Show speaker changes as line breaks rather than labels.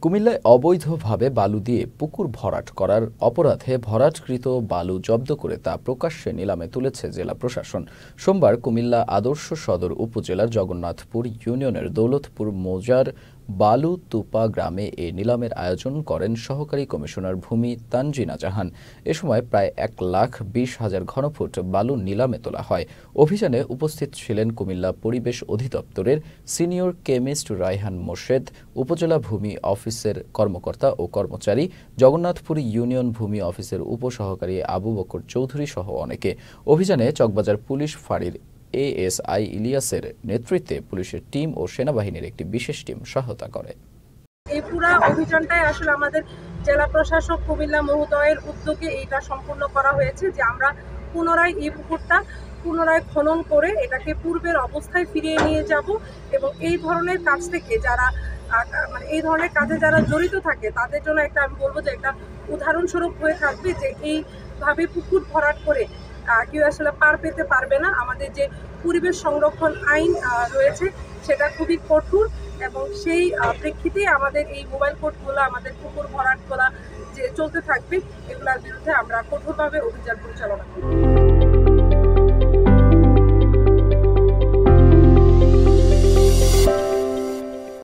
কুমিল্লায় অবৈধভাবে বালু দিয়ে পুকুর ভরাট করার অপরাধে ভরাটকৃত বালু জব্দ করে তা প্রকাশ্যে নিলামে তুলেছে জেলা প্রশাসন। সোমবার কুমিল্লা আদর্শ সদর উপজেলার জগন্নাথপুর ইউনিয়নের দৌলতপুর মৌজার বালুতুপা গ্রামে এ নিলামের আয়োজন করেন সহকারী কমিশনার ভূমি তানজিনা জাহান। এ সময় প্রায় 1,20,000 ঘনফুট বালু নিলামে তোলা হয়। অভিযানে উপস্থিত ছিলেন কুমিল্লা পরিবেশ অধিদপ্তরের সিনিয়র কেমিস্ট রায়হান মোর্শেদ, উপজেলা ভূমি অফিসের কর্মকর্তা ও কর্মচারী, জগন্নাথপুর ইউনিয়ন ভূমি অফিসের উপসহকারী আবু বকর চৌধুরী সহ অনেকে। অভিযানে চকবাজার পুলিশ ফাঁড়ির এএসআই ইলিয়াসের নেতৃত্বে পুলিশের টিম ও সেনাবাহিনীর একটি বিশেষ টিম সহায়তা করে।
এই পুরো অভিযানটাই আসলে আমাদের জেলা প্রশাসক কুমিল্লা মহোদয়ের উদ্যোগে এটা সম্পূর্ণ করা হয়েছে যে আমরা পুনরায় এই পুকুরটা পুনরায় খনন করে এটাকে পূর্বের অবস্থায় ফিরিয়ে নিয়ে যাব এবং এই ধরনের কাজ থেকে যারা এই ধরনের কাজে যারা জড়িত থাকে তাদের জন্য একটা আমি বলবো যে একটা উদাহরণস্বরূপ হয়ে থাকবে যে এইভাবে পুকুর ভরাট করে কেউ আসলে পার পেতে পারবে না। আমাদের যে পরিবেশ সংরক্ষণ আইন রয়েছে সেটা খুবই কঠোর এবং সেই প্রেক্ষিতেই আমাদের এই মোবাইল কোর্টগুলো আমাদের পুকুর ভরাটগুলো যে চলতে থাকবে এগুলোর বিরুদ্ধে আমরা কঠোরভাবে অভিযান পরিচালনা করব।